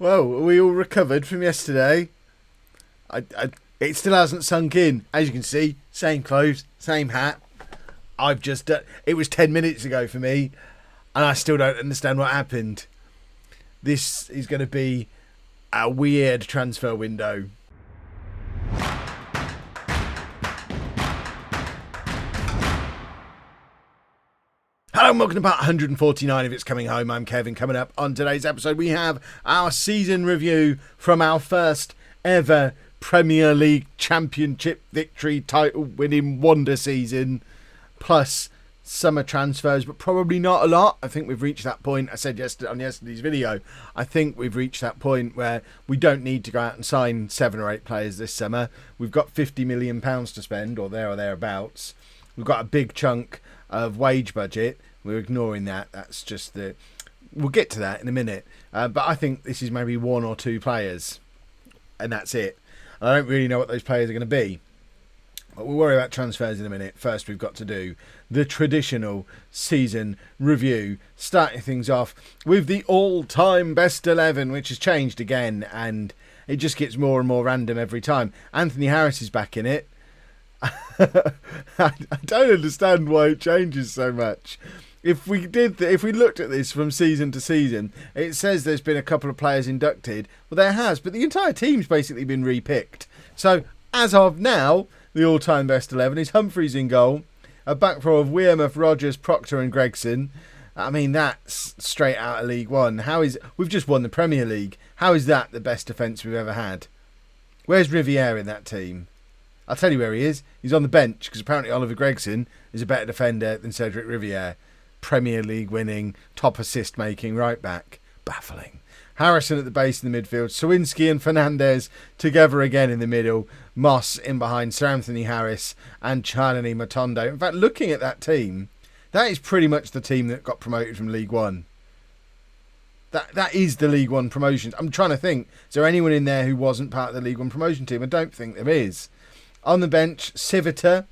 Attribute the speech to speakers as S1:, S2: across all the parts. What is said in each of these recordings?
S1: Well, are we all recovered from yesterday? It still hasn't sunk in. As you can see, same clothes, same hat. I've just done... It was 10 minutes ago for me, and I still don't understand what happened. This is going to be a weird transfer window. Hello and welcome to part 149 of It's Coming Home. I'm Kevin. Coming up on today's episode, we have our season review from our first ever Premier League Championship victory title winning wonder season, plus summer transfers, but probably not a lot. I think we've reached that point. I said yesterday on yesterday's video, I think we've reached that point where we don't need to go out and sign 7 or 8 players this summer. We've got £50 million to spend, or thereabouts. We've got a big chunk of wage budget. We're ignoring that. That's just the... We'll get to that in a minute. But I think this is maybe 1 or 2 players, and that's it. I don't really know what those players are going to be. But we'll worry about transfers in a minute. First, we've got to do the traditional season review, starting things off with the all-time best 11, which has changed again, and it just gets more and more random every time. Anthony Harris is back in it. I don't understand why it changes so much. If we looked at this from season to season, it says there's been a couple of players inducted. Well, there has, but the entire team's basically been repicked. So, as of now, the all-time best 11 is Humphreys in goal, a back row of Wearmouth, Rogers, Proctor and Gregson. I mean, that's straight out of League One. We've just won the Premier League. How is that the best defence we've ever had? Where's Riviere in that team? I'll tell you where he is. He's on the bench because apparently Oliver Gregson is a better defender than Cedric Riviere. Premier League winning, top assist making right back. Baffling. Harrison at the base in the midfield. Cywinski and Fernandez together again in the middle. Moss in behind Sir Anthony Harris and Charlie Matondo. In fact, looking at that team, that is pretty much the team that got promoted from League One. That is the League One promotion. I'm trying to think, is there anyone in there who wasn't part of the League One promotion team? I don't think there is. On the bench, Civita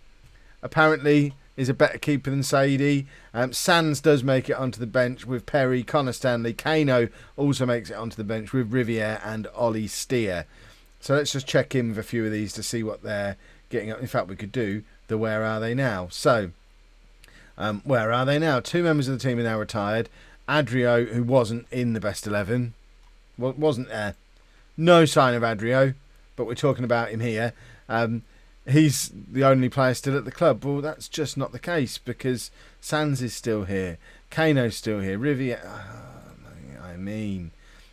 S1: apparently is a better keeper than Saidi. Sands does make it onto the bench with Perry, Connor Stanley. Kano also makes it onto the bench with Riviere and Ollie Steer. So let's just check in with a few of these to see what they're getting up. In fact, we could do the Where Are They Now. So, where are they now? 2 members of the team are now retired. Adrio, who wasn't in the best 11, wasn't there. No sign of Adrio, but we're talking about him here. He's the only player still at the club. Well, that's just not the case because Sands is still here. Kano's still here. Riviere...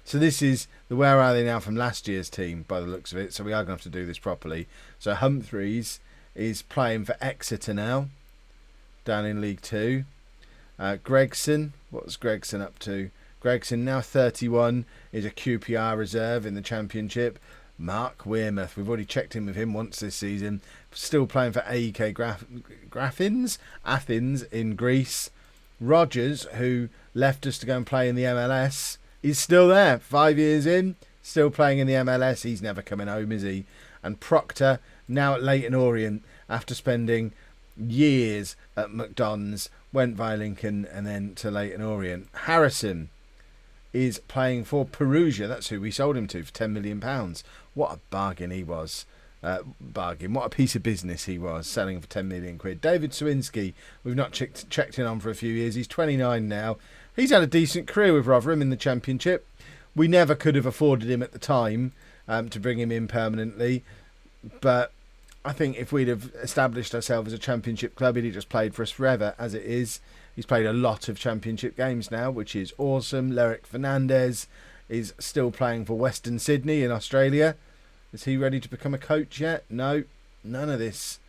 S1: So this is the Where Are They Now from last year's team by the looks of it. So we are going to have to do this properly. So Humphreys is playing for Exeter now, down in League 2. Gregson, what's Gregson up to? Gregson, now 31, is a QPR reserve in the Championship. Mark Wearmouth, we've already checked in with him once this season. Still playing for AEK Athens in Greece. Rogers, who left us to go and play in the MLS, is still there. 5 years in, still playing in the MLS. He's never coming home, is he? And Proctor, now at Leyton Orient, after spending years at McDonald's, went via Lincoln and then to Leyton Orient. Harrison is playing for Perugia. That's who we sold him to for £10 million. What a bargain he was. What a piece of business he was, selling for 10 million quid. David Cywinski, we've not checked in on for a few years. He's 29 now. He's had a decent career with Rotherham in the Championship. We never could have afforded him at the time to bring him in permanently. But I think if we'd have established ourselves as a Championship club, he'd have just played for us forever. As it is, he's played a lot of Championship games now, which is awesome. Lerick Fernandez is still playing for Western Sydney in Australia. Is he ready to become a coach yet? No, none of this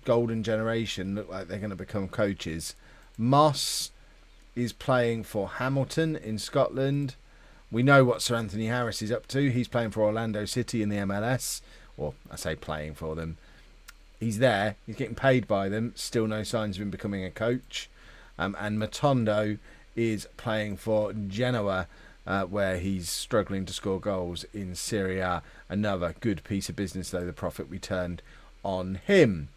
S1: golden generation look like they're going to become coaches. Moss is playing for Hamilton in Scotland. We know what Sir Anthony Harris is up to. He's playing for Orlando City in the MLS. Or I say playing for them. He's there. He's getting paid by them. Still no signs of him becoming a coach. And Matondo is playing for Genoa, where he's struggling to score goals in Serie A. Another good piece of business, though, the profit we turned on him.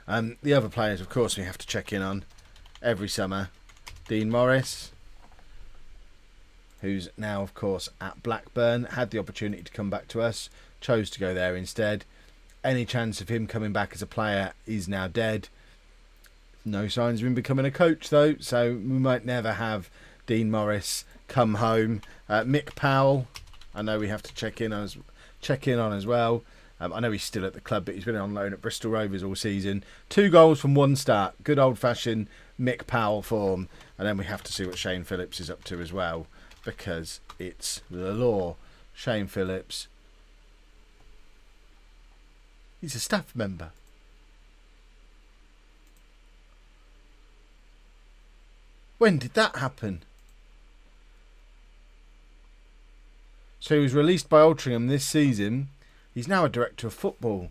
S1: The other players, of course, we have to check in on every summer. Dean Morris, who's now, of course, at Blackburn, had the opportunity to come back to us, chose to go there instead. Any chance of him coming back as a player is now dead. No signs of him becoming a coach, though, so we might never have Dean Morris come home. Mick Powell, I know we have to check in on as well. I know he's still at the club, but he's been on loan at Bristol Rovers all season. 2 goals from 1 start. Good old-fashioned Mick Powell form. And then we have to see what Shane Phillips is up to as well, because it's the law. Shane Phillips, he's a staff member. When did that happen? So he was released by Altrincham this season. He's now a director of football.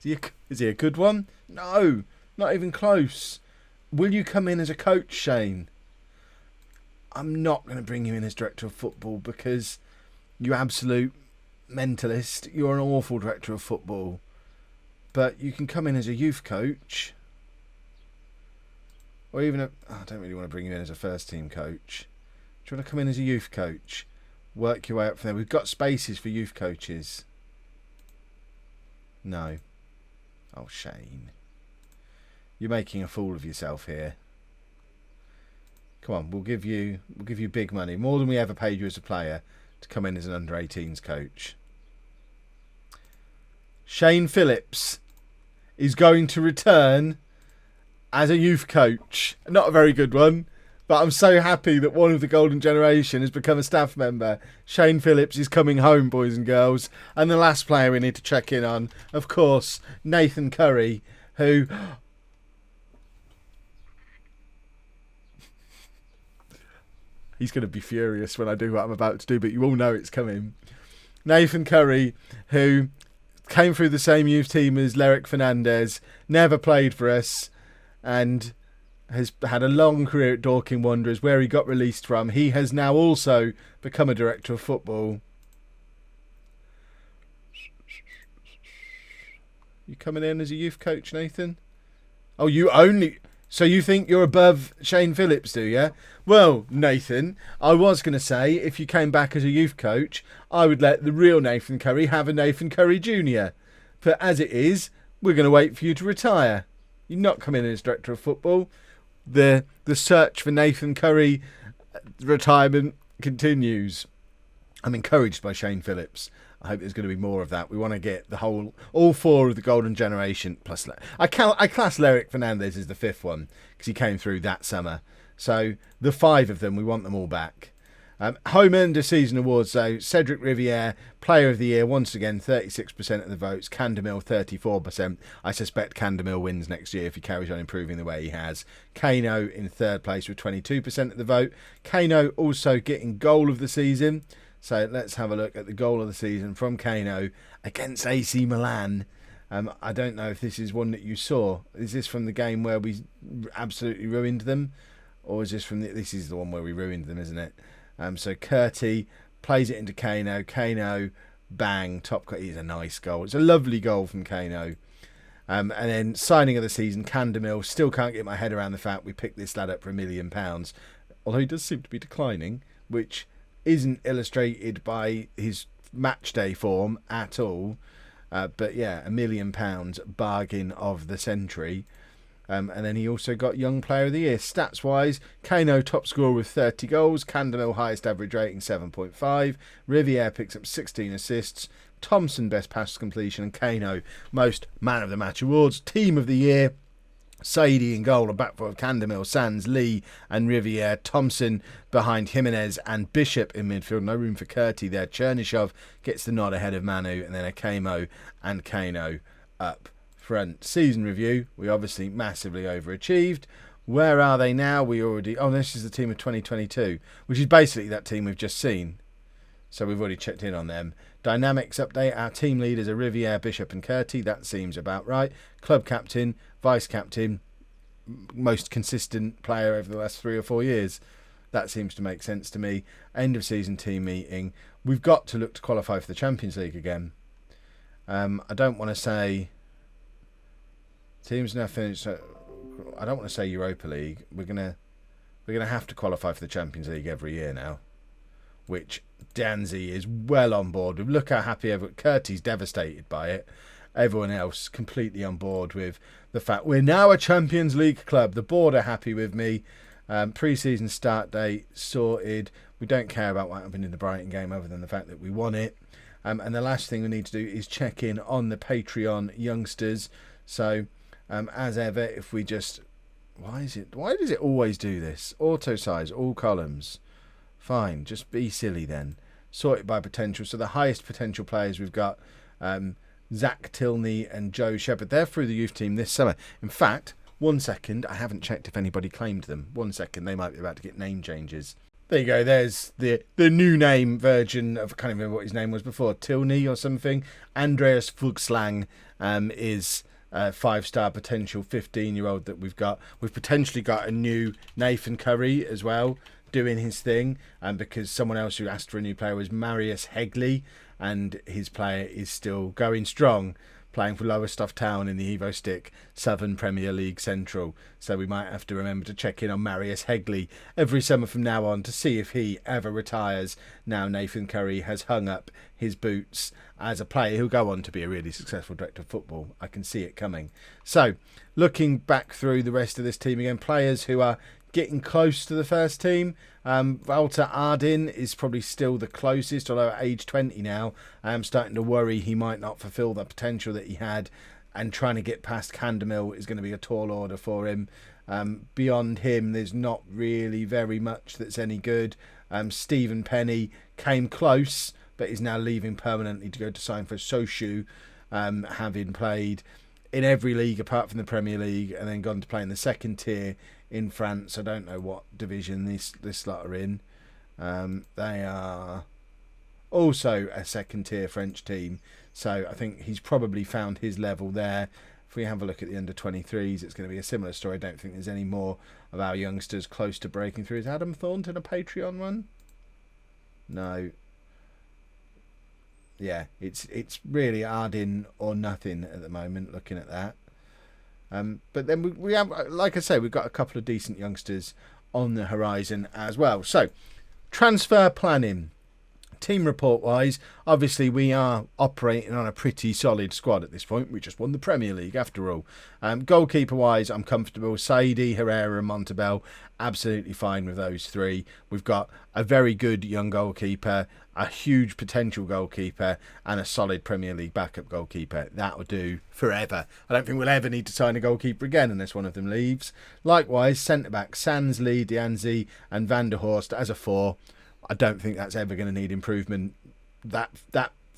S1: Is he a good one? No, not even close. Will you come in as a coach, Shane? I'm not going to bring you in as director of football because you absolute mentalist. You're an awful director of football. But you can come in as a youth coach. Or even I don't really want to bring you in as a first team coach. Do you want to come in as a youth coach? Work your way up from there. We've got spaces for youth coaches. No. Oh, Shane. You're making a fool of yourself here. Come on, we'll give you big money, more than we ever paid you as a player, to come in as an under-18s coach. Shane Phillips is going to return as a youth coach. Not a very good one, but I'm so happy that one of the golden generation has become a staff member. Shane Phillips is coming home, boys and girls. And the last player we need to check in on, of course, Nathan Curry, who... He's going to be furious when I do what I'm about to do, but you all know it's coming. Nathan Curry, who came through the same youth team as Fernandez, never played for us, and has had a long career at Dorking Wanderers, where he got released from. He has now also become a director of football. You coming in as a youth coach, Nathan? Oh, so you think you're above Shane Phillips, do you? Well, Nathan, I was going to say, if you came back as a youth coach, I would let the real Nathan Curry have a Nathan Curry Jr. But as it is, we're going to wait for you to retire. You're not coming in as director of football. The search for Nathan Curry retirement continues. I'm encouraged by Shane Phillips. I hope there's going to be more of that. We want to get all 4 of the golden generation. Plus, I class Fernandez as the 5th one because he came through that summer. So the 5 of them, we want them all back. Home end of season awards, though. Cedric Riviere, Player of the Year, once again, 36% of the votes. Candemill, 34%. I suspect Candemill wins next year if he carries on improving the way he has. Kano in 3rd place with 22% of the vote. Kano also getting goal of the season. So let's have a look at the goal of the season from Kano against AC Milan. I don't know if this is one that you saw. Is this from the game where we absolutely ruined them? Or is this from this is the one where we ruined them, isn't it? So Curti plays it into Kano. Kano, bang, top cut. It's a nice goal. It's a lovely goal from Kano. And then signing of the season, Candemill. Still can't get my head around the fact we picked this lad up for £1 million. Although he does seem to be declining, which isn't illustrated by his match day form at all. But yeah, £1 million, bargain of the century. And then he also got Young Player of the Year. Stats-wise, Kano top scorer with 30 goals. Candemill highest average rating, 7.5. Riviere picks up 16 assists. Thompson best pass completion. And Kano most man of the match awards. Team of the Year, Saidi in goal, a back four of Candemill, Sands, Lee and Riviere. Thompson behind Jimenez and Bishop in midfield. No room for Curti there. Chernyshov gets the nod ahead of Manu, and then Akemo and Kano up front. Season review, we obviously massively overachieved. Where are they now? This is the team of 2022, which is basically that team we've just seen. So we've already checked in on them. Dynamics update, our team leaders are Riviere, Bishop and Curti. That seems about right. Club captain, vice captain, most consistent player over the last 3 or 4 years. That seems to make sense to me. End of season team meeting. We've got to look to qualify for the Champions League again. I don't want to say teams now finished. I don't want to say Europa League. We're going to we're going to have to qualify for the Champions League every year now, which Danzy is well on board with. Look how happy Curtie's devastated by it. Everyone else completely on board with the fact we're now a Champions League club. The board are happy with me. Pre-season start date sorted. We don't care about what happened in the Brighton game other than the fact that we won it. And the last thing we need to do is check in on the Patreon youngsters. So, as ever, if we just... Why does it always do this? Auto size, all columns. Fine, just be silly then. Sort it by potential. So the highest potential players we've got... Zach Tilney and Joe Shepherd. They're through the youth team this summer. In fact, 1 second, I haven't checked if anybody claimed them. 1 second, they might be about to get name changes. There you go, there's the new name version of, I can't remember what his name was before, Tilney or something. Andreas Fuchslang is a 5-star potential 15-year-old that we've got. We've potentially got a new Nathan Curry as well, doing his thing, because someone else who asked for a new player was Marius Headley, and his player is still going strong, playing for Lowestoft Town in the Evo Stick Southern Premier League Central. So we might have to remember to check in on Marius Headley every summer from now on to see if he ever retires. Now Nathan Curry has hung up his boots as a player who'll go on to be a really successful director of football. I can see it coming. So looking back through the rest of this team again, players who are getting close to the first team. Walter Ardin is probably still the closest, although at age 20 now, I am starting to worry he might not fulfil the potential that he had, and trying to get past Candemill is going to be a tall order for him. Beyond him, there's not really very much that's any good. Stephen Penny came close, but is now leaving permanently to go to sign for Sochaux, having played in every league apart from the Premier League, and then gone to play in the second tier in France. I don't know what division this lot are in. They are also a second tier French team, so I think he's probably found his level there. If we have a look at the under-23s, it's going to be a similar story. I don't think there's any more of our youngsters close to breaking through. Is Adam Thornton a Patreon one? No. Yeah, it's really Ardin or nothing at the moment, looking at that. But then we have, like I say, we've got a couple of decent youngsters on the horizon as well. So, transfer planning. Team report-wise, obviously we are operating on a pretty solid squad at this point. We just won the Premier League after all. Goalkeeper-wise, I'm comfortable. Saidi, Herrera and Montebel, absolutely fine with those three. We've got a very good young goalkeeper, a huge potential goalkeeper, and a solid Premier League backup goalkeeper. That'll do forever. I don't think we'll ever need to sign a goalkeeper again unless one of them leaves. Likewise, centre-back, Sands, Lee, Dianzi and Van der Horst as a 4. I don't think that's ever going to need improvement. That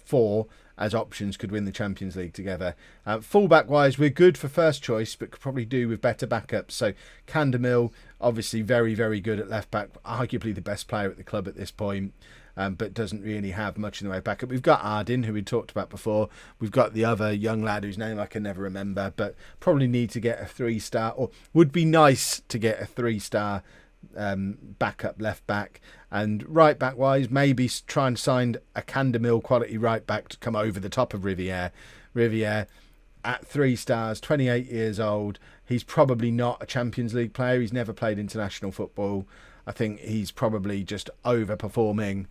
S1: 4 as options could win the Champions League together. Fullback wise, we're good for first choice, but could probably do with better backups. So Candemill, obviously very, very good at left back, arguably the best player at the club at this point, but doesn't really have much in the way of backup. We've got Ardin, who we talked about before. We've got the other young lad whose name I can never remember, but probably need to get a 3-star, or would be nice to get a 3-star backup left back. And right back wise, maybe try and sign a Candemill quality right back to come over the top of Riviere. Riviere at 3 stars, 28 years old. He's probably not a Champions League player. He's never played international football. I think he's probably just overperforming,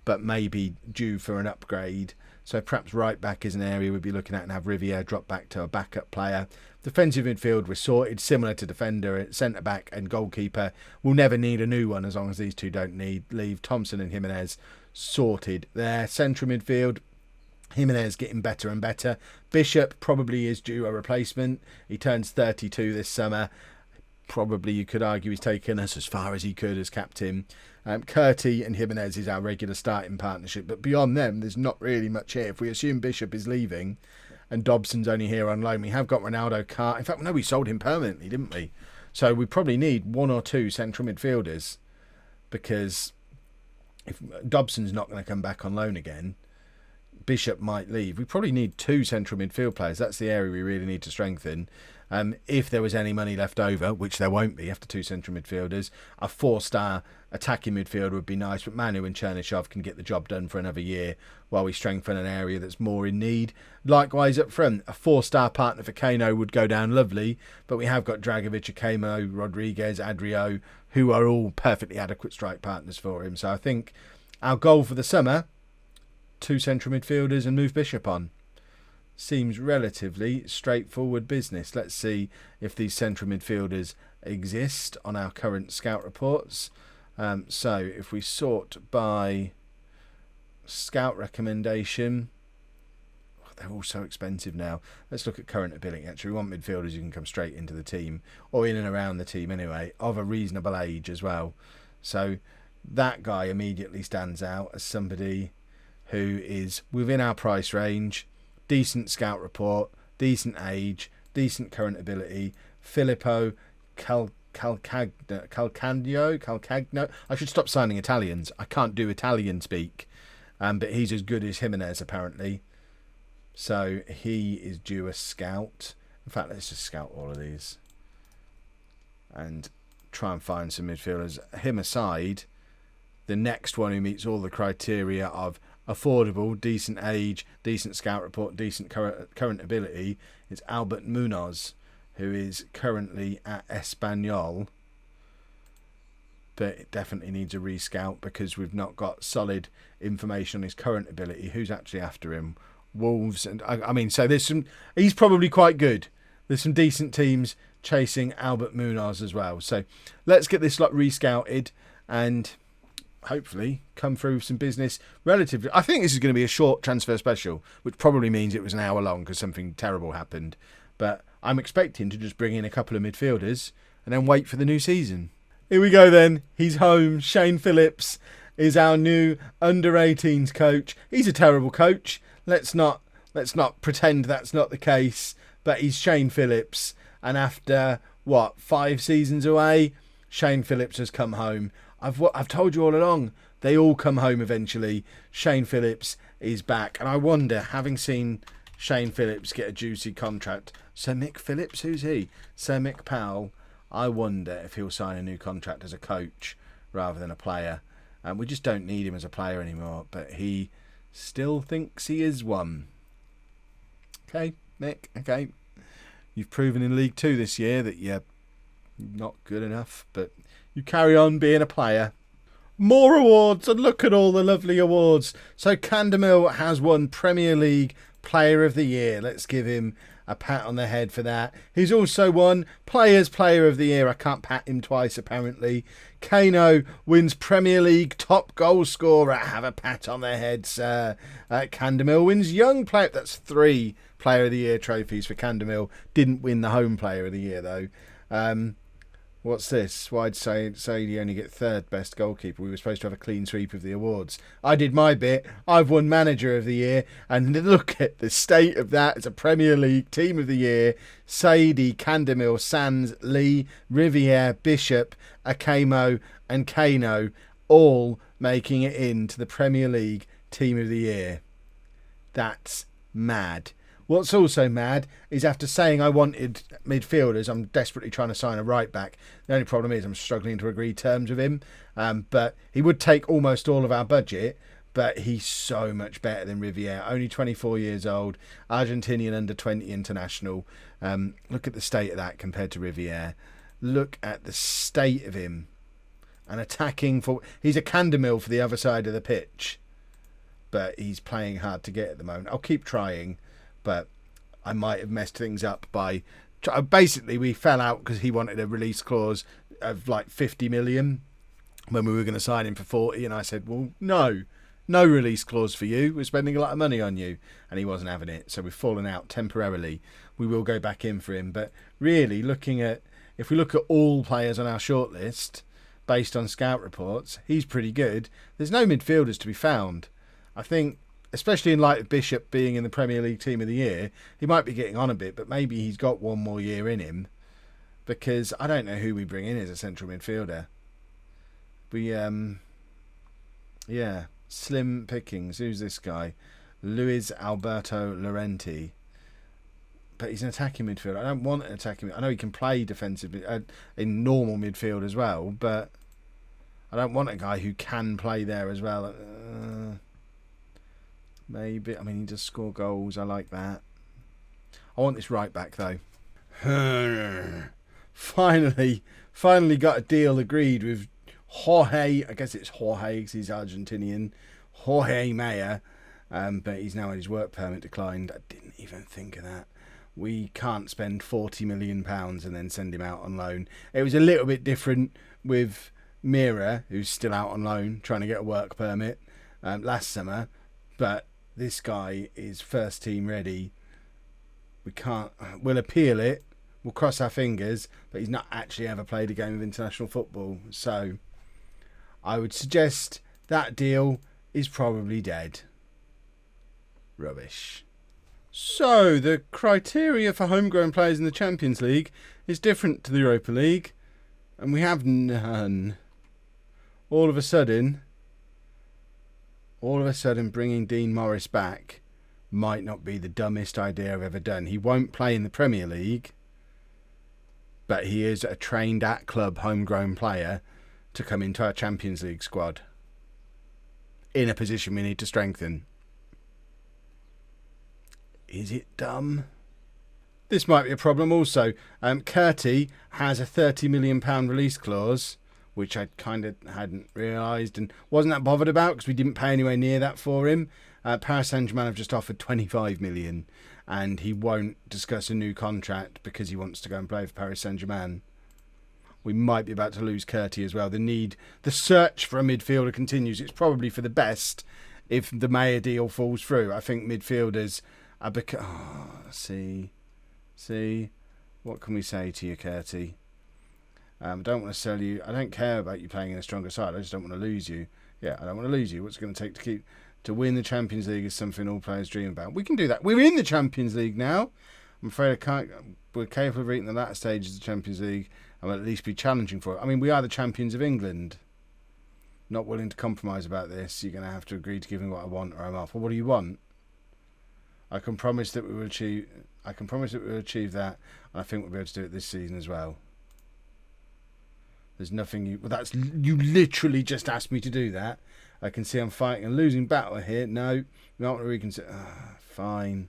S1: but maybe due for an upgrade. So perhaps right back is an area we'd be looking at, and have Riviere drop back to a backup player. Defensive midfield, we're sorted, similar to defender, centre back and goalkeeper. We'll never need a new one as long as these two don't leave. Thompson and Jimenez sorted there. Central midfield, Jimenez getting better and better. Bishop probably is due a replacement. He turns 32 this summer. Probably you could argue he's taken us as far as he could as captain. Curti and Jimenez is our regular starting partnership, but beyond them there's not really much here. If we assume Bishop is leaving and Dobson's only here on loan, we have got Ronaldo Carr. In fact, no, we sold him permanently, didn't we? So we probably need 1 or 2 central midfielders, because if Dobson's not going to come back on loan again, Bishop might leave. We probably need 2 central midfield players. That's the area we really need to strengthen. If there was any money left over, which there won't be after 2 central midfielders, a 4-star attacking midfielder would be nice, but Manu and Chernyshov can get the job done for another year while we strengthen an area that's more in need. Likewise up front, a 4-star partner for Kano would go down lovely, but we have got Dragovic, Akemo, Rodriguez, Adrio, who are all perfectly adequate strike partners for him. So I think our goal for the summer, 2 central midfielders and move Bishop on. Seems relatively straightforward business. Let's see if these central midfielders exist on our current scout reports. So if we sort by scout recommendation, they're all so expensive now. Let's look at current ability. Actually, we want midfielders who can come straight into the team, or in and around the team anyway, of a reasonable age as well. So that guy immediately stands out as somebody who is within our price range, decent scout report, decent age, decent current ability. Filippo Calcagno. I should stop signing Italians. I can't do Italian speak, but he's as good as Jimenez apparently. So he is due a scout. In fact, let's just scout all of these and try and find some midfielders. Him aside, the next one who meets all the criteria of affordable, decent age, decent scout report, decent current ability is Albert Munoz, who is currently at Espanyol, but it definitely needs a rescout because we've not got solid information on his current ability. Who's actually after him? Wolves, and I mean, so there's some. He's probably quite good. There's some decent teams chasing Albert Munoz as well. So let's get this lot rescouted and hopefully come through with some business relatively. I think this is going to be a short transfer special, which probably means it was an hour long because something terrible happened. But I'm expecting to just bring in a couple of midfielders and then wait for the new season. Here we go then. He's home. Shane Phillips is our new under-18s coach. He's a terrible coach. Let's not pretend that's not the case. But he's Shane Phillips, and after 5 seasons away, Shane Phillips has come home. I've told you all along, they all come home eventually. Shane Phillips is back, and I wonder, having seen Shane Phillips get a juicy contract, Sir Mick Phillips, who's he? Sir Mick Powell. I wonder if he'll sign a new contract as a coach rather than a player. We just don't need him as a player anymore, but he still thinks he is one. Okay, Mick, okay. You've proven in League 2 this year that you're not good enough, but you carry on being a player. More awards, and look at all the lovely awards. So Candemil has won Premier League Player of the Year. Let's give him a pat on the head for that. He's also won Players Player of the Year. I can't pat him twice apparently. Kano wins Premier League Top Goal Scorer. Have a pat on their head, sir. Candemil wins Young Player. That's 3 Player of the Year trophies for Candemil. Didn't win the Home Player of the Year though. What's this? Why'd say you only get 3rd best goalkeeper? We were supposed to have a clean sweep of the awards. I did my bit. I've won Manager of the Year, and look at the state of that. It's a Premier League Team of the Year. Saidi, Candemil, Sands, Lee, Riviere, Bishop, Akamo and Kano all making it into the Premier League Team of the Year. That's mad. What's also mad is after saying I wanted midfielders, I'm desperately trying to sign a right back. The only problem is I'm struggling to agree terms with him. But he would take almost all of our budget, but he's so much better than Riviere. Only 24 years old, Argentinian under-20 international. Look at the state of that compared to Riviere. Look at the state of him. And attacking for... He's a Candemil for the other side of the pitch. But he's playing hard to get at the moment. I'll keep trying. But I might have messed things up by... Basically, we fell out because he wanted a release clause of like 50 million when we were going to sign him for 40. And I said, well, no release clause for you. We're spending a lot of money on you. And he wasn't having it. So we've fallen out temporarily. We will go back in for him. But really, if we look at all players on our shortlist, based on scout reports, he's pretty good. There's no midfielders to be found. I think... Especially in light of Bishop being in the Premier League Team of the Year, he might be getting on a bit, but maybe he's got one more year in him. Because I don't know who we bring in as a central midfielder. Slim pickings. Who's this guy? Luis Alberto Llorente. But he's an attacking midfielder. I don't want an attacking. I know he can play defensive in normal midfield as well, but I don't want a guy who can play there as well. Maybe. I mean, he does score goals. I like that. I want this right back, though. Finally finally got a deal agreed with Jorge. I guess it's Jorge because he's Argentinian. Jorge Mayer. But he's now had his work permit declined. I didn't even think of that. We can't spend £40 million and then send him out on loan. It was a little bit different with Mira, who's still out on loan, trying to get a work permit last summer. But this guy is first team ready. We'll appeal it. We'll cross our fingers. But he's not actually ever played a game of international football. So I would suggest that deal is probably dead. Rubbish. So, the criteria for homegrown players in the Champions League is different to the Europa League, and we have none. All of a sudden, bringing Dean Morris back might not be the dumbest idea I've ever done. He won't play in the Premier League, but he is a trained at club homegrown player to come into our Champions League squad in a position we need to strengthen. Is it dumb? This might be a problem also. Curti has a £30 million release clause, which I kind of hadn't realised and wasn't that bothered about because we didn't pay anywhere near that for him. Paris Saint-Germain have just offered £25 million and he won't discuss a new contract because he wants to go and play for Paris Saint-Germain. We might be about to lose Curti as well. The search for a midfielder continues. It's probably for the best if the Mayer deal falls through. I think midfielders... see, what can we say to you, Curti? I don't want to sell you. I don't care about you playing in a stronger side. I just don't want to lose you. Yeah, I don't want to lose you. What's it going to take to win the Champions League is something all players dream about. We can do that. We're in the Champions League now. I'm afraid I can't. We're capable of reaching the latter stages of the Champions League and will at least be challenging for it. I mean, we are the champions of England. Not willing to compromise about this. You're going to have to agree to give me what I want or I'm off. Well, what do you want? I can promise that we will achieve that, and I think we'll be able to do it this season as well. There's nothing you literally just asked me to do that. I can see I'm fighting a losing battle here. No, you don't want to reconsider. Fine.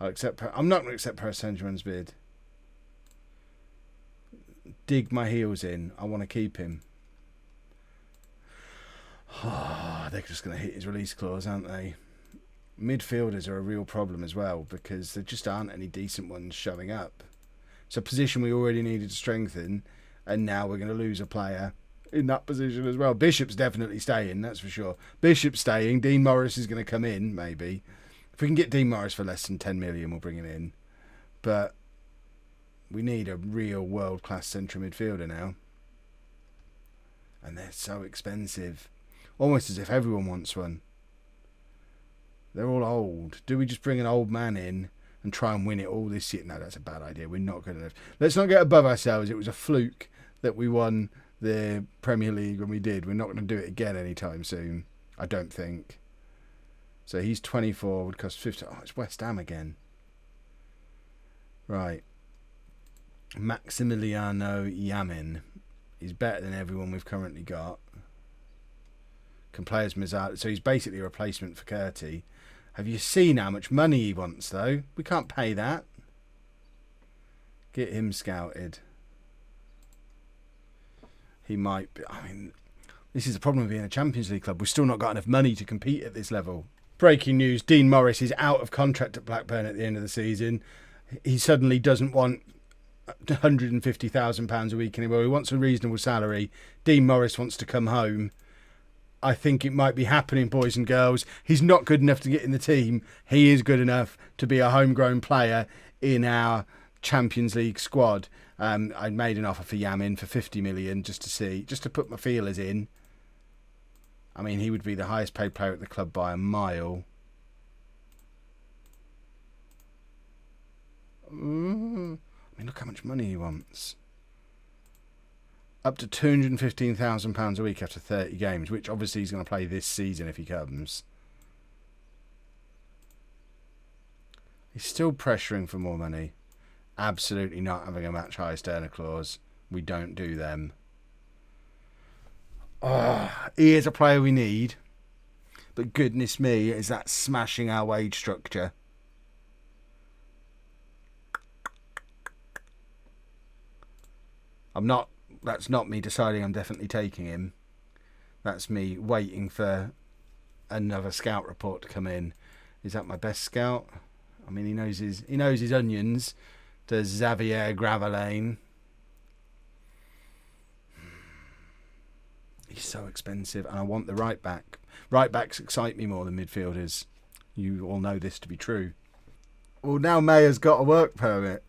S1: I'm not going to accept Paris Saint-Germain's bid. Dig my heels in. I want to keep him. They're just going to hit his release clause, aren't they? Midfielders are a real problem as well because there just aren't any decent ones showing up. It's a position we already needed to strengthen, and now we're going to lose a player in that position as well. Bishop's definitely staying, that's for sure. Bishop's staying. Dean Morris is going to come in, maybe. If we can get Dean Morris for less than 10 million, we'll bring him in. But we need a real world-class central midfielder now. And they're so expensive. Almost as if everyone wants one. They're all old. Do we just bring an old man in and try and win it all this year? No, that's a bad idea. We're not good enough. Let's not get above ourselves. It was a fluke that we won the Premier League when we did. We're not going to do it again anytime soon. I don't think. So he's 24, would cost 50. Oh, it's West Ham again. Right. Maximiliano Yaman. He's better than everyone we've currently got. Can play as Mazzarri. So he's basically a replacement for Curti. Have you seen how much money he wants, though? We can't pay that. Get him scouted. He might be... I mean, this is the problem with being a Champions League club. We've still not got enough money to compete at this level. Breaking news, Dean Morris is out of contract at Blackburn at the end of the season. He suddenly doesn't want £150,000 a week anymore. He wants a reasonable salary. Dean Morris wants to come home. I think it might be happening, boys and girls. He's not good enough to get in the team. He is good enough to be a homegrown player in our Champions League squad. I made an offer for Yamin for 50 million just to put my feelers in. I mean, he would be the highest paid player at the club by a mile. I mean, look how much money he wants. Up to £215,000 a week after 30 games, which obviously he's going to play this season if he comes. He's still pressuring for more money. Absolutely not having a match highest earner clause. We don't do them. He is a player we need. But goodness me, is that smashing our wage structure. I'm not That's not me deciding I'm definitely taking him. That's me waiting for another scout report to come in. Is that my best scout? I mean, he knows his onions. Does Xavier Gravelaine? He's so expensive, and I want the right back. Right backs excite me more than midfielders. You all know this to be true. Well, now Mayer's got a work permit.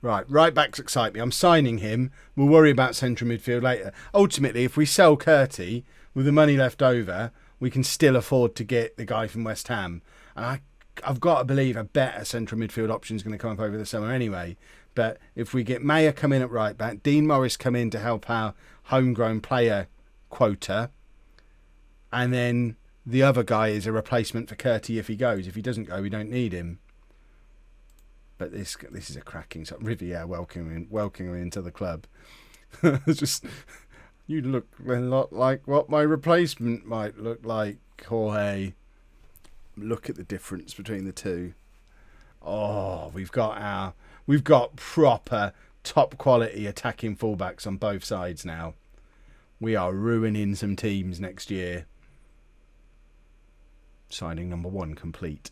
S1: Right backs excite me. I'm signing him. We'll worry about central midfield later. Ultimately, if we sell Curti with the money left over, we can still afford to get the guy from West Ham. And I've got to believe a better central midfield option is going to come up over the summer anyway. But if we get Mayer come in at right back, Dean Morris come in to help our homegrown player quota, and then the other guy is a replacement for Curti if he goes. If he doesn't go, we don't need him. But this is a cracking sort. Riviere welcoming into the club. Just, you look a lot like what my replacement might look like, Jorge. Look at the difference between the two. Oh, we've got proper top quality attacking fullbacks on both sides now. We are ruining some teams next year. Signing number 1 complete.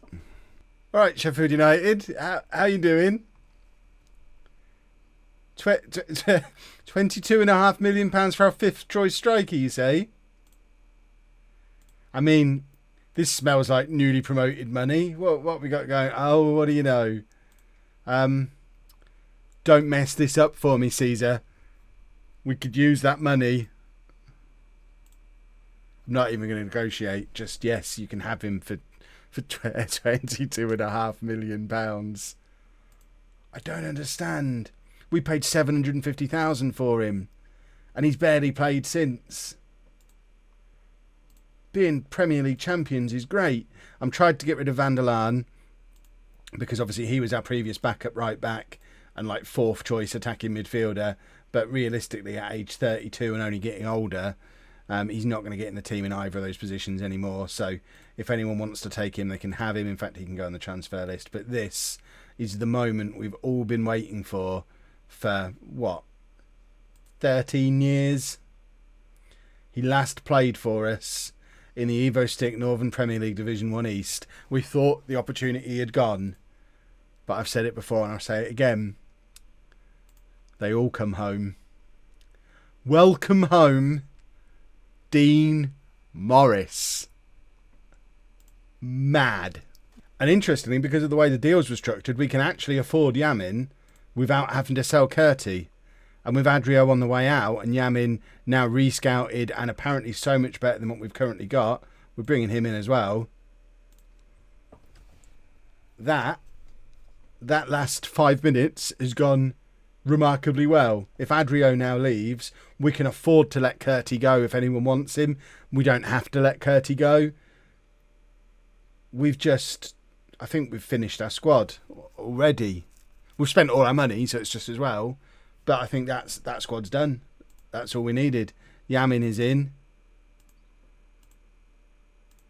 S1: All right, Sheffield United, how you doing? £22.5 million for our 5th choice striker, you say? I mean, this smells like newly promoted money. What we got going? Oh, what do you know? Don't mess this up for me, Caesar. We could use that money. I'm not even going to negotiate. Just, yes, you can have him for £22.5 million. I don't understand. We paid $750,000 for him, and he's barely played since. Being Premier League champions is great. I'm tried to get rid of Van der Laan because obviously he was our previous backup right back and like 4th choice attacking midfielder. But realistically, at age 32 and only getting older, he's not going to get in the team in either of those positions anymore. So if anyone wants to take him, they can have him. In fact, he can go on the transfer list. But this is the moment we've all been waiting for what, 13 years? He last played for us in the Evo Stick Northern Premier League Division 1 East. We thought the opportunity had gone. But I've said it before and I'll say it again. They all come home. Welcome home, Dean Morris. Mad. And interestingly, because of the way the deals were structured, we can actually afford Yamin without having to sell Curti. And with Adrio on the way out and Yamin now rescouted and apparently so much better than what we've currently got, we're bringing him in as well. That last 5 minutes has gone remarkably well. If Adrio now leaves, we can afford to let Curti go if anyone wants him. We don't have to let Curti go. I think we've finished our squad already. We've spent all our money, so it's just as well. But I think that squad's done. That's all we needed. Yamin is in.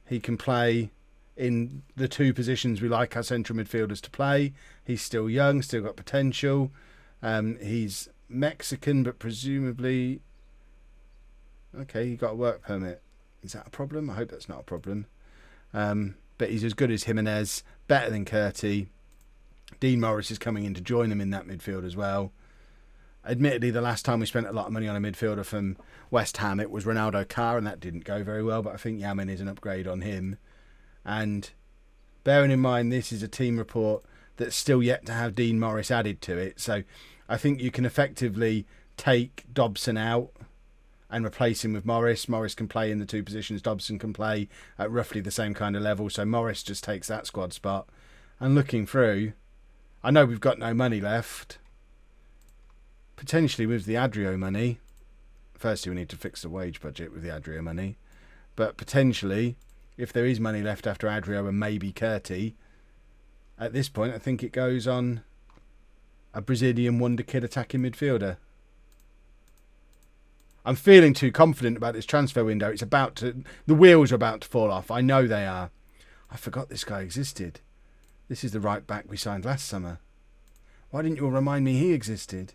S1: He can play in the 2 positions we like our central midfielders to play. He's still young, still got potential. He's Mexican, but presumably... Okay, he got a work permit. Is that a problem? I hope that's not a problem. But he's as good as Jimenez, better than Curti. Dean Morris is coming in to join him in that midfield as well. Admittedly, the last time we spent a lot of money on a midfielder from West Ham, it was Ronaldo Carr, and that didn't go very well, but I think Yamin is an upgrade on him. And bearing in mind this is a team report that's still yet to have Dean Morris added to it, so I think you can effectively take Dobson out and replace him with Morris. Morris can play in the 2 positions. Dobson can play at roughly the same kind of level, so Morris just takes that squad spot. And looking through, I know we've got no money left. Potentially with the Adrio money. Firstly, we need to fix the wage budget with the Adrio money. But potentially, if there is money left after Adrio and maybe Curti, at this point, I think it goes on a Brazilian wonder kid attacking midfielder. I'm feeling too confident about this transfer window. The wheels are about to fall off. I know they are. I forgot this guy existed. This is the right back we signed last summer. Why didn't you all remind me he existed?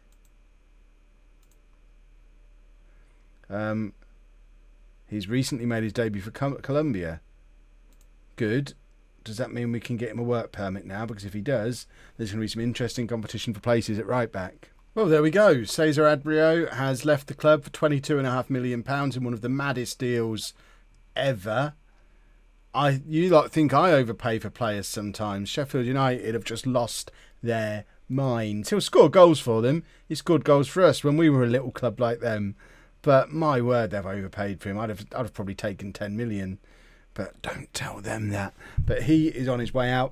S1: He's recently made his debut for Colombia. Good. Does that mean we can get him a work permit now? Because if he does, there's going to be some interesting competition for places at right back. Well, there we go. Cesar Adbrio has left the club for £22.5 million in one of the maddest deals ever. You lot think I overpay for players sometimes. Sheffield United have just lost their minds. He'll score goals for them. He scored goals for us when we were a little club like them. But my word, they've overpaid for him. I'd have probably taken 10 million. But don't tell them that. But he is on his way out.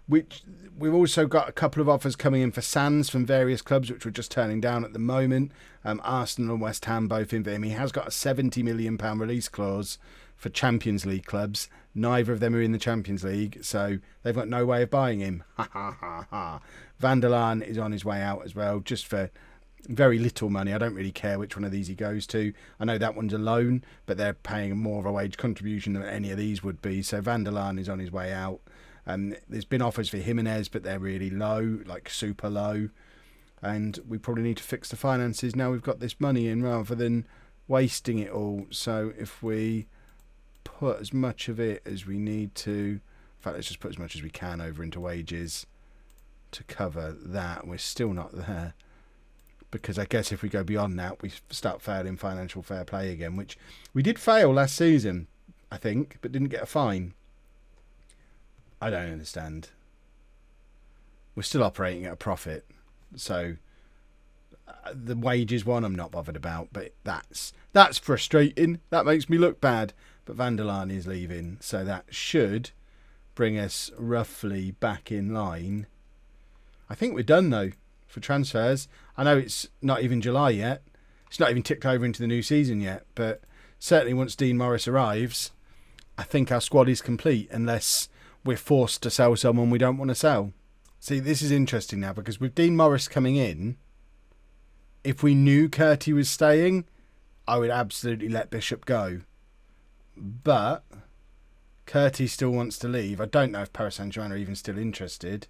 S1: Which we've also got a couple of offers coming in for Sands from various clubs, which we're just turning down at the moment. Arsenal and West Ham both in for him. He has got a £70 million release clause for Champions League clubs. Neither of them are in the Champions League, so they've got no way of buying him. Ha ha ha ha. Van der Laan is on his way out as well, just for very little money. I don't really care which one of these he goes to. I know that one's a loan, but they're paying more of a wage contribution than any of these would be. So Van der Laan is on his way out. There's been offers for Jimenez, but they're really low, like super low. And we probably need to fix the finances now we've got this money in rather than wasting it all. So if we put as much of it as we need to, in fact, let's just put as much as we can over into wages to cover that. We're still not there. Because I guess if we go beyond that, we start failing financial fair play again, which we did fail last season, I think, but didn't get a fine. I don't understand. We're still operating at a profit. So the wages one I'm not bothered about, but that's frustrating. That makes me look bad. But Van der Laan is leaving, so that should bring us roughly back in line. I think we're done, though, for transfers. I know it's not even July yet. It's not even ticked over into the new season yet. But certainly once Dean Morris arrives, I think our squad is complete unless we're forced to sell someone we don't want to sell. See, this is interesting now because with Dean Morris coming in, if we knew Curtie was staying, I would absolutely let Bishop go. But Curtie still wants to leave. I don't know if Paris Saint-Germain are even still interested.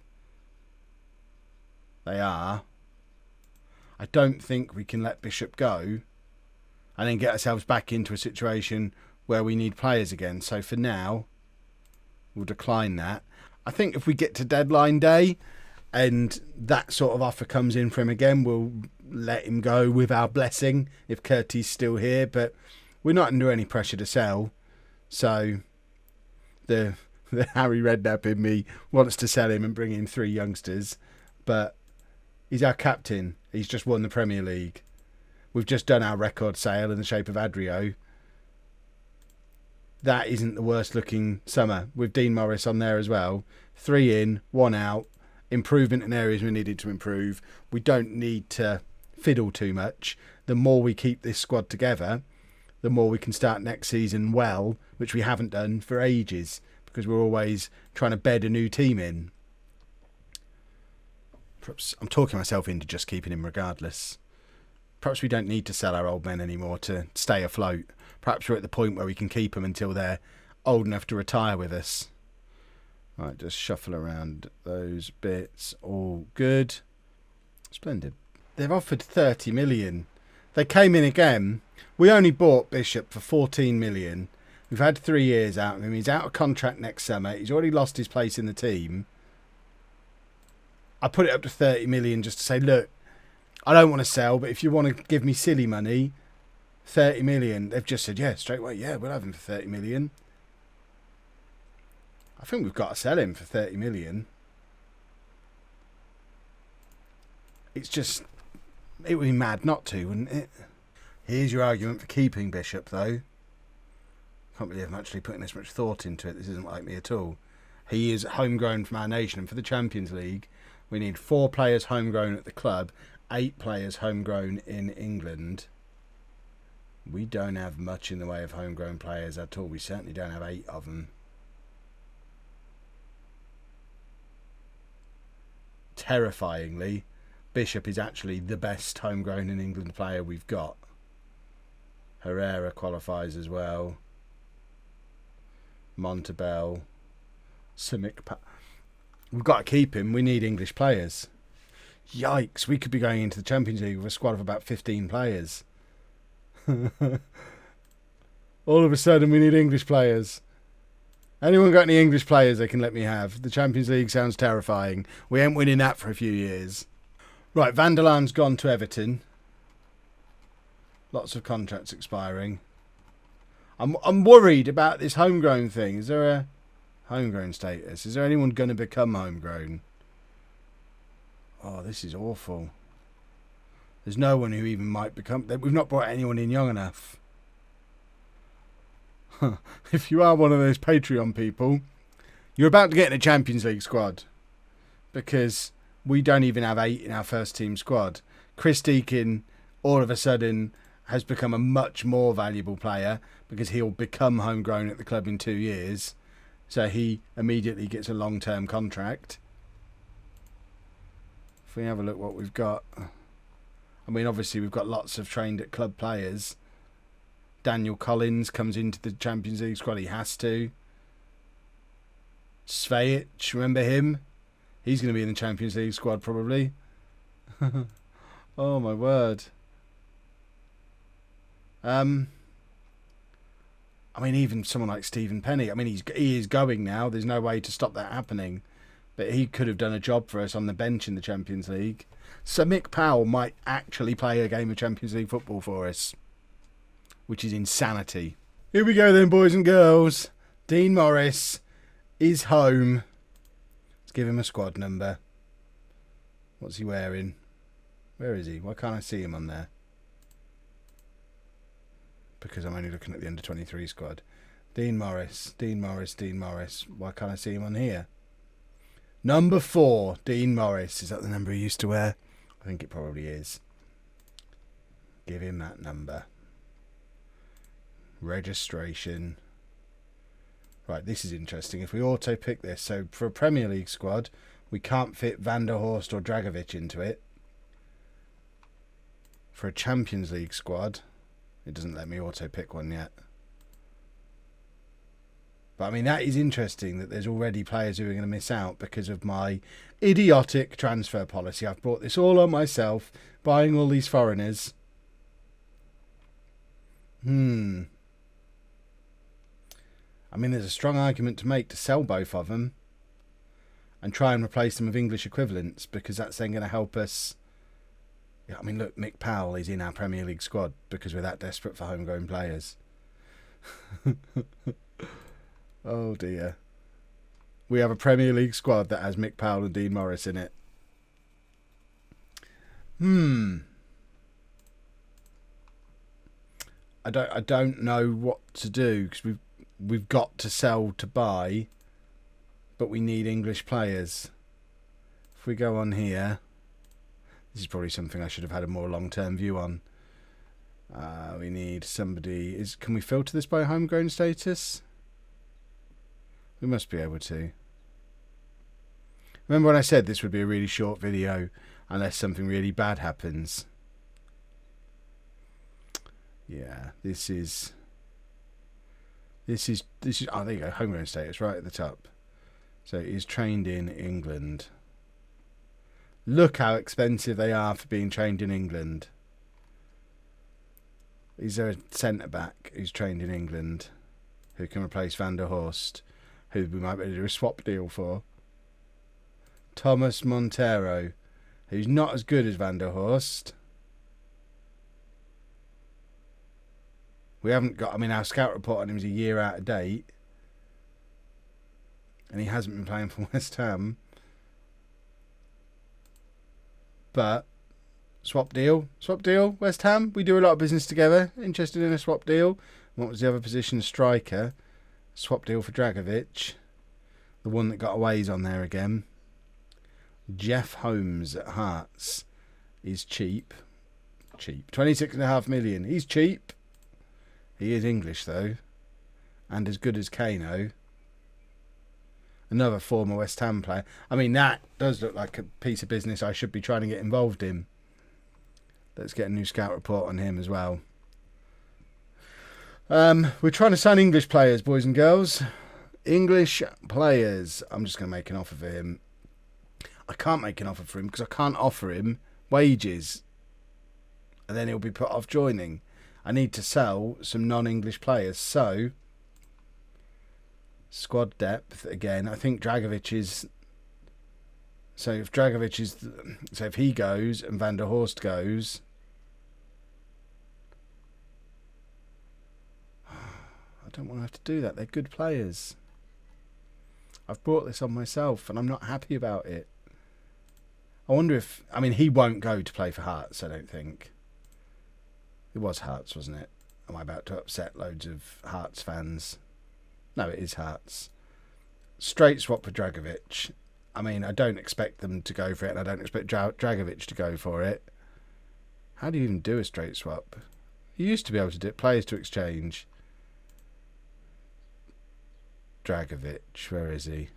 S1: They are. I don't think we can let Bishop go and then get ourselves back into a situation where we need players again. So for now, we'll decline that. I think if we get to deadline day and that sort of offer comes in for him again, we'll let him go with our blessing if Curtie's still here. But we're not under any pressure to sell. So the Harry Redknapp in me wants to sell him and bring in 3 youngsters. But he's our captain. He's just won the Premier League. We've just done our record sale in the shape of Adrio. That isn't the worst looking summer with Dean Morris on there as well. 3 in, 1 out. Improvement in areas we needed to improve. We don't need to fiddle too much. The more we keep this squad together, the more we can start next season well, which we haven't done for ages because we're always trying to bed a new team in. Perhaps I'm talking myself into just keeping him regardless. Perhaps we don't need to sell our old men anymore to stay afloat. Perhaps we're at the point where we can keep them until they're old enough to retire with us. Right, just shuffle around those bits. All good. Splendid. They've offered 30 million. They came in again. We only bought Bishop for 14 million. We've had 3 years out of him. He's out of contract next summer. He's already lost his place in the team. I put it up to 30 million just to say, look, I don't want to sell, but if you want to give me silly money, 30 million. They've just said, yeah, straight away, yeah, we'll have him for 30 million. I think we've got to sell him for 30 million. It's just, it would be mad not to, wouldn't it? Here's your argument for keeping Bishop, though. Can't believe I'm actually putting this much thought into it. This isn't like me at all. He is homegrown from our nation, and for the Champions League, we need 4 players homegrown at the club, 8 players homegrown in England. We don't have much in the way of homegrown players at all. We certainly don't have 8 of them. Terrifyingly, Bishop is actually the best homegrown in England player we've got. Herrera qualifies as well. Montebell. Simic. We've got to keep him. We need English players. Yikes, we could be going into the Champions League with a squad of about 15 players. All of a sudden we need English players. Anyone got any English players they can let me have? The Champions League sounds terrifying. We ain't winning that for a few years. Right, Van der Laan's gone to Everton. Lots of contracts expiring. I'm worried about this homegrown thing. Is there a homegrown status? Is there anyone going to become homegrown? Oh, this is awful. There's no one who even might become... We've not brought anyone in young enough. If you are one of those Patreon people, you're about to get in a Champions League squad. Because we don't even have 8 in our first team squad. Chris Deakin, all of a sudden, has become a much more valuable player because he'll become homegrown at the club in 2 years. So he immediately gets a long-term contract. If we have a look what we've got. I mean, obviously we've got lots of trained at club players. Daniel Collins comes into the Champions League squad. He has to. Cvijic, remember him? He's going to be in the Champions League squad probably. Oh my word. I mean, even someone like Stephen Penny. I mean, he is going now. There's no way to stop that happening. But he could have done a job for us on the bench in the Champions League. So Mick Powell might actually play a game of Champions League football for us, which is insanity. Here we go then, boys and girls. Dean Morris is home. Let's give him a squad number. What's he wearing? Where is he? Why can't I see him on there? Because I'm only looking at the under-23 squad. Dean Morris. Why can't I see him on here? Number 4, Dean Morris. Is that the number he used to wear? I think it probably is. Give him that number. Registration. Right, this is interesting. If we auto-pick this, so for a Premier League squad, we can't fit Van der Horst or Dragovic into it. For a Champions League squad, it doesn't let me auto-pick one yet. But I mean, that is interesting that there's already players who are going to miss out because of my idiotic transfer policy. I've brought this all on myself, buying all these foreigners. I mean, there's a strong argument to make to sell both of them and try and replace them with English equivalents, because that's then going to help us. Yeah, I mean, look, Mick Powell is in our Premier League squad because we're that desperate for homegrown players. Oh dear. We have a Premier League squad that has Mick Powell and Dean Morris in it. I don't know what to do, because we've got to sell to buy, but we need English players. If we go on here, this is probably something I should have had a more long-term view on. We need somebody. Can we filter this by homegrown status? We must be able to. Remember when I said this would be a really short video unless something really bad happens? Yeah, this is. Oh, there you go. Homegrown status right at the top. So he's trained in England. Look how expensive they are for being trained in England. Is there a centre back who's trained in England who can replace Van der Horst, who we might be able to do a swap deal for? Thomas Montero, who's not as good as Van der Horst. We haven't got, I mean, our scout report on him is a year out of date. And he hasn't been playing for West Ham. But, swap deal, West Ham. We do a lot of business together. Interested in a swap deal. What was the other position? Striker. Swap deal for Dragovic. The one that got away is on there again. Jeff Holmes at Hearts is cheap. 26.5 million. He's cheap. He is English though, and as good as Kano. Another former West Ham player. I mean, that does look like a piece of business I should be trying to get involved in. Let's get a new scout report on him as well. We're trying to sign English players, boys and girls. English players. I'm just going to make an offer for him. I can't make an offer for him because I can't offer him wages. And then he'll be put off joining. I need to sell some non-English players. So, squad depth again. I think Dragovic is... So if Dragovic is... So if he goes and Van der Horst goes... I don't want to have to do that. They're good players. I've brought this on myself and I'm not happy about it. I wonder if... I mean, he won't go to play for Hearts, I don't think. It was Hearts, wasn't it? Am I about to upset loads of Hearts fans? No, it is Hearts. Straight swap for Dragovic. I mean, I don't expect them to go for it, and I don't expect Dragovic to go for it. How do you even do a straight swap? You used to be able to do it. Players to exchange. Dragovic, where is he?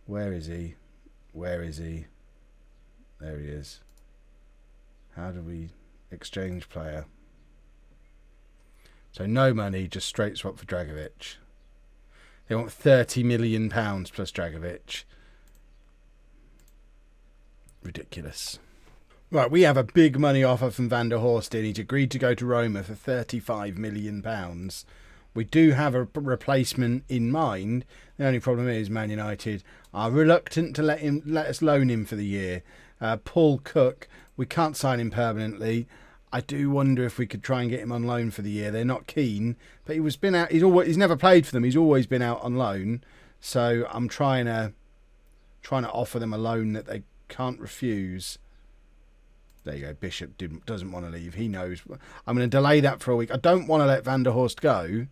S1: Where is he? Where is he? There he is. How do we exchange player? So no money, just straight swap for Dragovic. They want £30 million plus Dragovic. Ridiculous. Right, we have a big money offer from Van der Horst in. He's agreed to go to Roma for £35 million. We do have a replacement in mind. The only problem is Man United are reluctant to let us loan him for the year. Paul Cook, we can't sign him permanently. I do wonder if we could try and get him on loan for the year. They're not keen, but he's never played for them. He's always been out on loan. So I'm trying to offer them a loan that they can't refuse. There you go. Bishop doesn't want to leave. He knows. I'm going to delay that for a week. I don't want to let Van der Horst go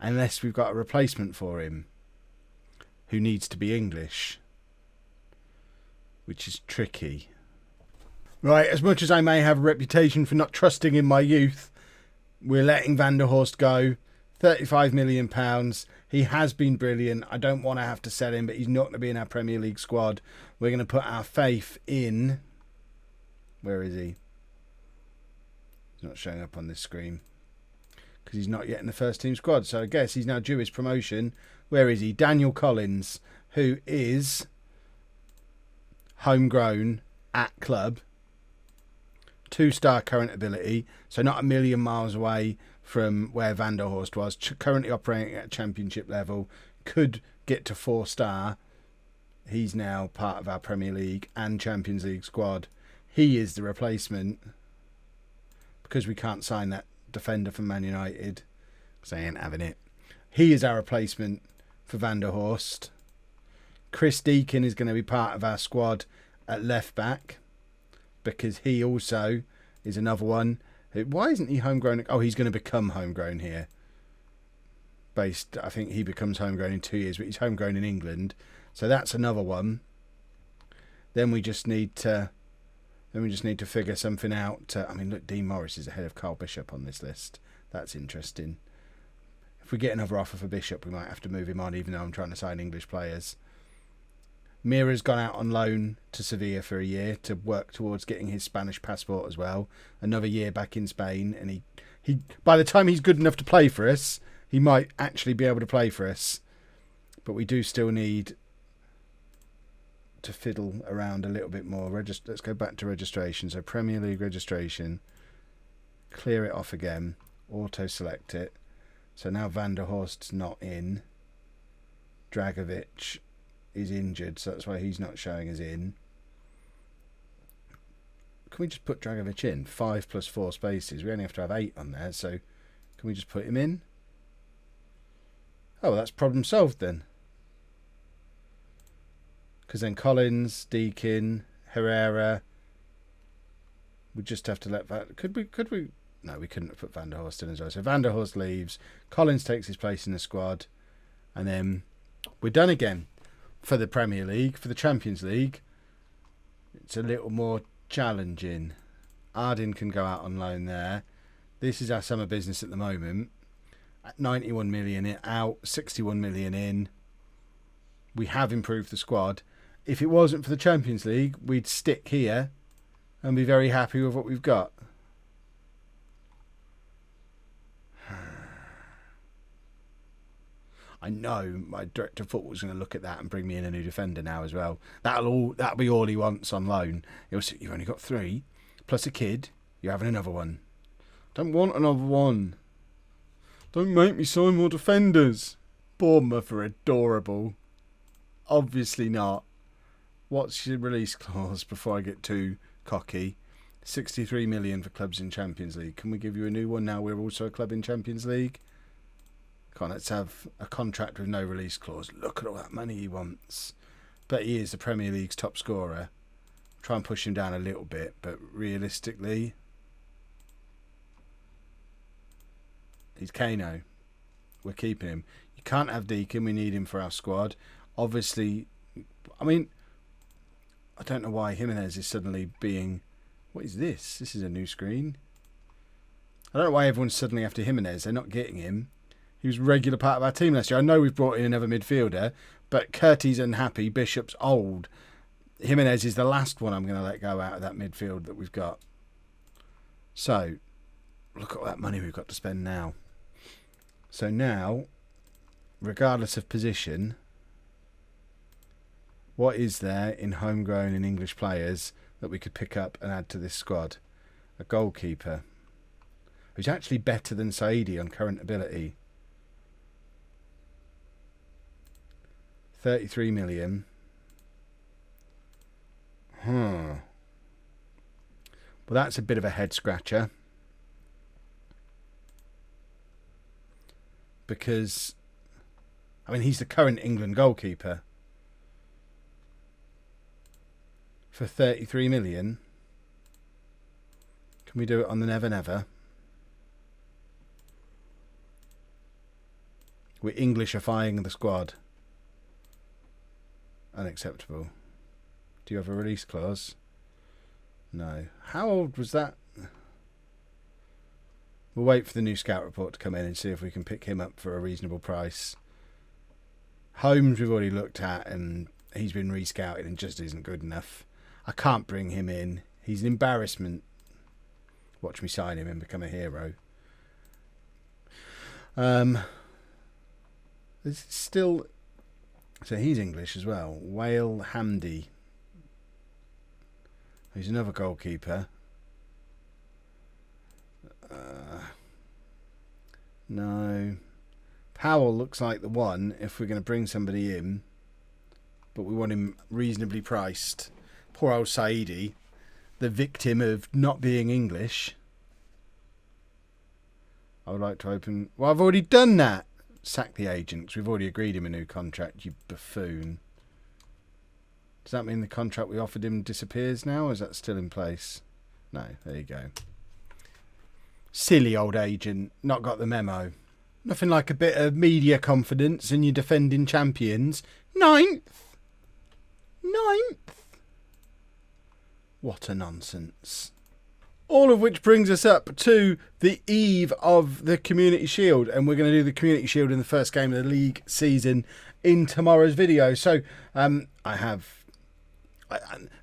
S1: unless we've got a replacement for him who needs to be English, which is tricky. Right, as much as I may have a reputation for not trusting in my youth, we're letting Van der Horst go. £35 million. He has been brilliant. I don't want to have to sell him, but he's not going to be in our Premier League squad. We're going to put our faith in... Where is he? He's not showing up on this screen because he's not yet in the first team squad. So I guess he's now due his promotion. Where is he? Daniel Collins, who is homegrown at club. 2-star current ability. So not a million miles away from where Van der Horst was. Currently operating at championship level. Could get to 4-star. He's now part of our Premier League and Champions League squad. He is the replacement because we can't sign that defender from Man United because they ain't having it. He is our replacement for Van der Horst. Chris Deacon is going to be part of our squad at left back because he also is another one. Why isn't he homegrown? Oh, he's going to become homegrown here. I think he becomes homegrown in 2 years, but he's homegrown in England. So that's another one. Then we just need to figure something out. I mean, look, Dean Morris is ahead of Carl Bishop on this list. That's interesting. If we get another offer for Bishop, we might have to move him on, even though I'm trying to sign English players. Mira's gone out on loan to Sevilla for a year to work towards getting his Spanish passport as well. Another year back in Spain, and he by the time he's good enough to play for us, he might actually be able to play for us. But we do still need to fiddle around a little bit more. Let's go back to registration. So Premier League registration, clear it off again, auto select it. So now Van der Horst's not in. Dragovic is injured, so that's why he's not showing as in. Can we just put Dragovic in? 5 + 4 spaces. We only have to have 8 on there, so can we just put him in? Oh, well, that's problem solved then. Because then Collins, Deakin, Herrera. We just have to let that. Could we? No, we couldn't have put Van der Horst in as well. So Van der Horst leaves. Collins takes his place in the squad, and then we're done again for the Premier League. For the Champions League, it's a little more challenging. Ardin can go out on loan there. This is our summer business at the moment. At 91 million out, 61 million in. We have improved the squad. If it wasn't for the Champions League, we'd stick here and be very happy with what we've got. I know my director of football is going to look at that and bring me in a new defender now as well. That'll be all he wants on loan. He'll say, you've only got 3 plus a kid. You're having another one. Don't want another one. Don't make me sign more defenders. Bournemouth are adorable. Obviously not. What's your release clause before I get too cocky? 63 million for clubs in Champions League. Can we give you a new one now we're also a club in Champions League? Come on, let's have a contract with no release clause. Look at all that money he wants. But he is the Premier League's top scorer. Try and push him down a little bit, but realistically, he's Kano. We're keeping him. You can't have Deacon. We need him for our squad. Obviously, I mean, I don't know why Jimenez is suddenly being... What is this? This is a new screen. I don't know why everyone's suddenly after Jimenez. They're not getting him. He was a regular part of our team last year. I know we've brought in another midfielder, but Curtie's unhappy. Bishop's old. Jimenez is the last one I'm going to let go out of that midfield that we've got. So, look at all that money we've got to spend now. So now, regardless of position, what is there in homegrown and English players that we could pick up and add to this squad? A goalkeeper who's actually better than Saidi on current ability. 33 million. Well, that's a bit of a head scratcher. Because, I mean, he's the current England goalkeeper. For 33 million. Can we do it on the Never Never? We're Englishifying the squad. Unacceptable. Do you have a release clause? No. How old was that? We'll wait for the new scout report to come in and see if we can pick him up for a reasonable price. Holmes we've already looked at and he's been re-scouted and just isn't good enough. I can't bring him in. He's an embarrassment. Watch me sign him and become a hero. There's still... So he's English as well. Whale Hamdi. He's another goalkeeper. No. Powell looks like the one if we're going to bring somebody in. But we want him reasonably priced. Poor old Saidi. The victim of not being English. I would like to open... Well, I've already done that. Sack the agent, 'cause we've already agreed him a new contract, you buffoon. Does that mean the contract we offered him disappears now, or is that still in place? No, there you go. Silly old agent, not got the memo. Nothing like a bit of media confidence in your defending champions. Ninth! What a nonsense. All of which brings us up to the eve of the Community Shield. And we're going to do the Community Shield in the first game of the league season in tomorrow's video. So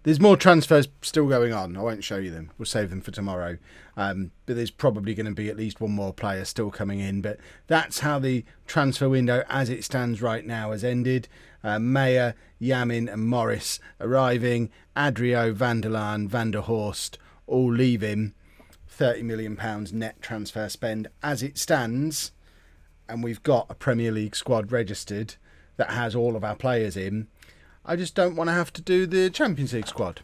S1: there's more transfers still going on. I won't show you them. We'll save them for tomorrow. But there's probably going to be at least one more player still coming in. But that's how the transfer window as it stands right now has ended. Mayer, Yamin and Morris arriving. Adrio, Van der Laan, Van der Horst all leaving. £30 million net transfer spend as it stands. And we've got a Premier League squad registered that has all of our players in. I just don't want to have to do the Champions League squad.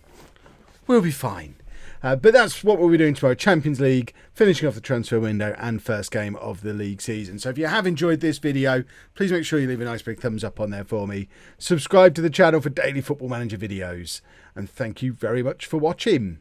S1: We'll be fine. But that's what we'll be doing tomorrow. Champions League, finishing off the transfer window and first game of the league season. So if you have enjoyed this video, please make sure you leave a nice big thumbs up on there for me. Subscribe to the channel for daily Football Manager videos. And thank you very much for watching.